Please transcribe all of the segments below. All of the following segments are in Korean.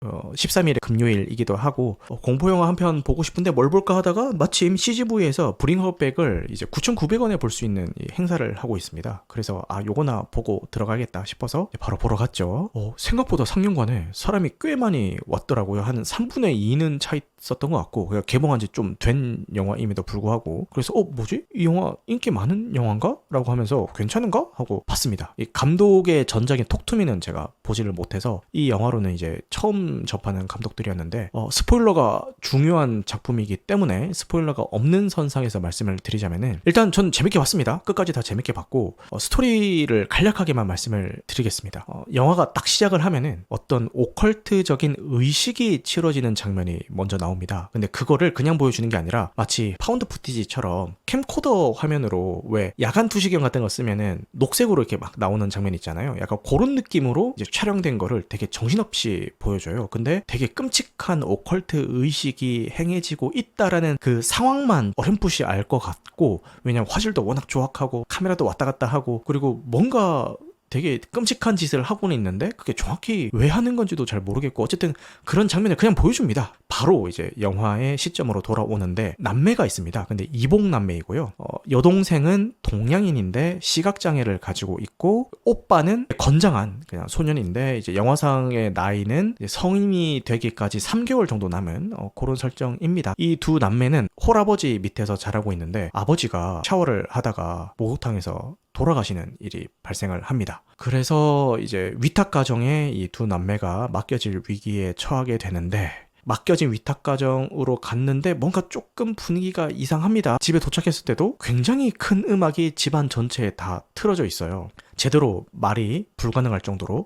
13일의 금요일이기도 하고 공포영화 한 편 보고 싶은데 뭘 볼까 하다가 마침 CGV에서 브링 허 백을 이제 9,900원에 볼 수 있는 이 행사를 하고 있습니다. 그래서 요거나 보고 들어가겠다 싶어서 바로 보러 갔죠. 생각보다 상영관에 사람이 꽤 많이 왔더라고요. 한 3분의 2는 차 있었던 것 같고 개봉한 지 좀 된 영화임에도 불구하고 그래서 뭐지? 이 영화 인기 많은 영화인가? 라고 하면서 괜찮은가? 하고 봤습니다. 이 감독의 전작인 톡투미는 제가 보지를 못해서 이 영화로는 이제 처음 접하는 감독들이었는데 스포일러가 중요한 작품이기 때문에 스포일러가 없는 선상에서 말씀을 드리자면은 일단 전 재밌게 봤습니다. 끝까지 다 재밌게 봤고 스토리를 간략하게만 말씀을 드리겠습니다. 영화가 딱 시작을 하면은 어떤 오컬트적인 의식이 치러지는 장면이 먼저 나옵니다. 근데 그거를 그냥 보여주는 게 아니라 마치 파운드 푸티지처럼 캠코더 화면으로 왜 야간 투시경 같은 거 쓰면은 녹색으로 이렇게 막 나오는 장면 있잖아요. 약간 그런 느낌으로 이제 촬영된 거를 되게 정신없이 보여줘요. 근데 되게 끔찍한 오컬트 의식이 행해지고 있다라는 그 상황만 어렴풋이 알 것 같고 왜냐면 화질도 워낙 조악하고 카메라도 왔다 갔다 하고 그리고 뭔가 되게 끔찍한 짓을 하고는 있는데 그게 정확히 왜 하는 건지도 잘 모르겠고 어쨌든 그런 장면을 그냥 보여줍니다. 바로 이제 영화의 시점으로 돌아오는데 남매가 있습니다. 근데 이복 남매이고요. 여동생은 동양인인데 시각장애를 가지고 있고 오빠는 건장한 그냥 소년인데 이제 영화상의 나이는 이제 성인이 되기까지 3개월 정도 남은 그런 설정입니다. 이 두 남매는 홀아버지 밑에서 자라고 있는데 아버지가 샤워를 하다가 목욕탕에서 돌아가시는 일이 발생을 합니다. 그래서 이제 위탁 가정에 이 두 남매가 맡겨질 위기에 처하게 되는데 맡겨진 위탁 가정으로 갔는데 뭔가 조금 분위기가 이상합니다. 집에 도착했을 때도 굉장히 큰 음악이 집안 전체에 다 틀어져 있어요. 제대로 말이 불가능할 정도로.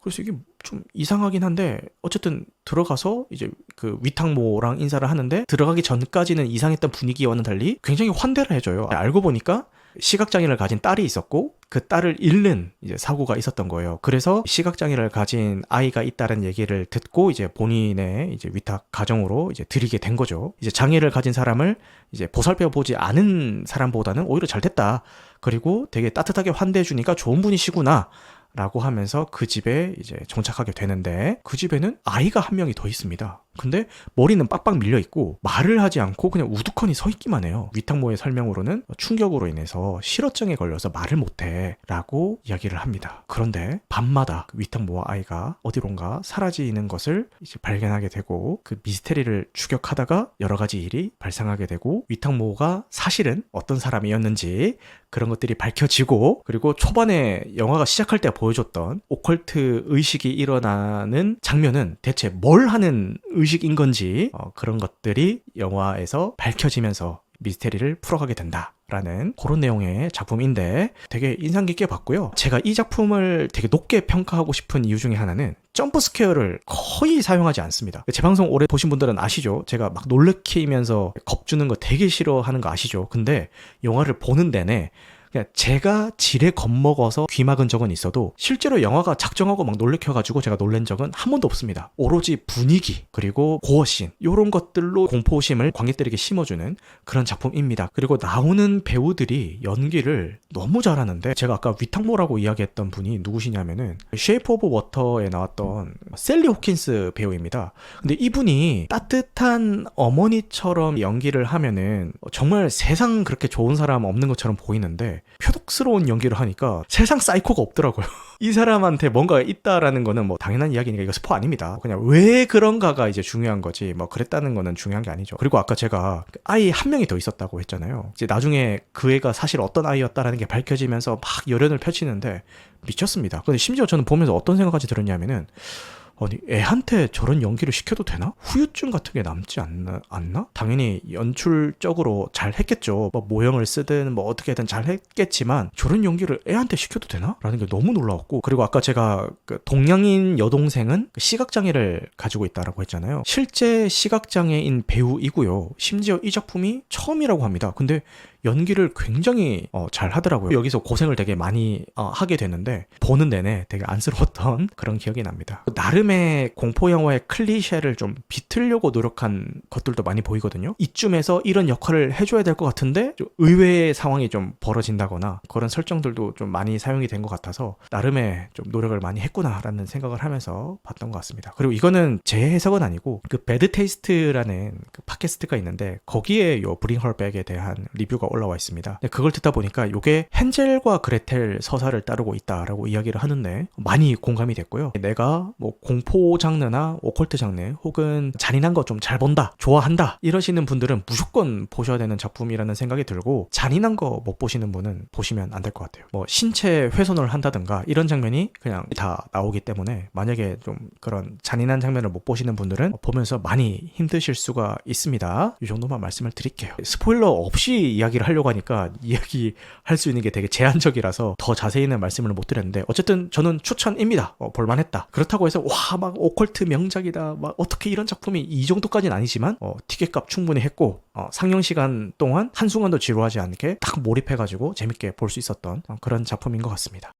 그래서 이게 좀 이상하긴 한데 어쨌든 들어가서 이제 그 위탁모랑 인사를 하는데 들어가기 전까지는 이상했던 분위기와는 달리 굉장히 환대를 해줘요. 알고 보니까 시각장애를 가진 딸이 있었고 그 딸을 잃는 이제 사고가 있었던 거예요. 그래서 시각장애를 가진 아이가 있다는 얘기를 듣고 이제 본인의 이제 위탁 가정으로 이제 들이게 된 거죠. 이제 장애를 가진 사람을 이제 보살펴 보지 않은 사람보다는 오히려 잘 됐다. 그리고 되게 따뜻하게 환대해 주니까 좋은 분이시구나. 라고 하면서 그 집에 이제 정착하게 되는데 그 집에는 아이가 한 명이 더 있습니다. 근데 머리는 빡빡 밀려 있고 말을 하지 않고 그냥 우두커니 서 있기만 해요. 위탁모의 설명으로는 충격으로 인해서 실어증에 걸려서 말을 못해 라고 이야기를 합니다. 그런데 밤마다 위탁모와 아이가 어디론가 사라지는 것을 이제 발견하게 되고 그 미스테리를 추격하다가 여러 가지 일이 발생하게 되고 위탁모가 사실은 어떤 사람이었는지 그런 것들이 밝혀지고 그리고 초반에 영화가 시작할 때 보여줬던 오컬트 의식이 일어나는 장면은 대체 뭘 하는 의식인 건지 그런 것들이 영화에서 밝혀지면서 미스테리를 풀어가게 된다라는 그런 내용의 작품인데 되게 인상 깊게 봤고요. 제가 이 작품을 되게 높게 평가하고 싶은 이유 중에 하나는 점프 스퀘어를 거의 사용하지 않습니다. 제 방송 오래 보신 분들은 아시죠? 제가 막 놀래키면서 겁주는 거 되게 싫어하는 거 아시죠? 근데 영화를 보는 내내 그냥 제가 지레 겁먹어서 귀 막은 적은 있어도 실제로 영화가 작정하고 막 놀래켜가지고 제가 놀란 적은 한 번도 없습니다. 오로지 분위기 그리고 고어씬 이런 것들로 공포심을 관객들에게 심어주는 그런 작품입니다. 그리고 나오는 배우들이 연기를 너무 잘하는데 제가 아까 위탁모라고 이야기했던 분이 누구시냐면은 쉐이프 오브 워터에 나왔던 셀리 호킨스 배우입니다. 근데 이분이 따뜻한 어머니처럼 연기를 하면은 정말 세상 그렇게 좋은 사람 없는 것처럼 보이는데 표독스러운 연기를 하니까 세상 사이코가 없더라고요. 이 사람한테 뭔가 있다라는 거는 뭐 당연한 이야기니까 이거 스포 아닙니다. 그냥 왜 그런가가 이제 중요한 거지 뭐 그랬다는 거는 중요한 게 아니죠. 그리고 아까 제가 아이 한 명이 더 있었다고 했잖아요. 이제 나중에 그 애가 사실 어떤 아이였다라는 게 밝혀지면서 막 열연을 펼치는데 미쳤습니다. 근데 심지어 저는 보면서 어떤 생각까지 들었냐면은 아니 애한테 저런 연기를 시켜도 되나? 후유증 같은 게 남지 않나? 당연히 연출적으로 잘 했겠죠. 뭐 모형을 쓰든 뭐 어떻게든 잘 했겠지만 저런 연기를 애한테 시켜도 되나? 라는 게 너무 놀라웠고 그리고 아까 제가 그 동양인 여동생은 시각장애를 가지고 있다라고 했잖아요. 실제 시각장애인 배우이고요. 심지어 이 작품이 처음이라고 합니다. 근데 연기를 굉장히 잘 하더라고요. 여기서 고생을 되게 많이 하게 되는데 보는 내내 되게 안쓰러웠던 그런 기억이 납니다. 나름의 공포 영화의 클리셰를 좀 비틀려고 노력한 것들도 많이 보이거든요. 이쯤에서 이런 역할을 해줘야 될 것 같은데 좀 의외의 상황이 좀 벌어진다거나 그런 설정들도 좀 많이 사용이 된 것 같아서 나름의 좀 노력을 많이 했구나라는 생각을 하면서 봤던 것 같습니다. 그리고 이거는 제 해석은 아니고 그 배드 테이스트라는 그 팟캐스트가 있는데 거기에 요 브링 헐 백에 대한 리뷰가 올라와 있습니다. 근데 그걸 듣다 보니까 이게 헨젤과 그레텔 서사를 따르고 있다라고 이야기를 하는데 많이 공감이 됐고요. 내가 뭐 공포 장르나 오컬트 장르 혹은 잔인한 거 좀 잘 본다, 좋아한다 이러시는 분들은 무조건 보셔야 되는 작품이라는 생각이 들고 잔인한 거 못 보시는 분은 보시면 안 될 것 같아요. 뭐 신체 훼손을 한다든가 이런 장면이 그냥 다 나오기 때문에 만약에 좀 그런 잔인한 장면을 못 보시는 분들은 보면서 많이 힘드실 수가 있습니다. 이 정도만 말씀을 드릴게요. 스포일러 없이 이야기를 하려고 하니까 이야기할 수 있는 게 되게 제한적이라서 더 자세히는 말씀을 못 드렸는데 어쨌든 저는 추천입니다. 볼만했다. 그렇다고 해서 와 막 오컬트 명작이다 막 어떻게 이런 작품이 이 정도까지는 아니지만 티켓값 충분히 했고 상영 시간 동안 한순간도 지루하지 않게 딱 몰입해가지고 재밌게 볼 수 있었던 그런 작품인 것 같습니다.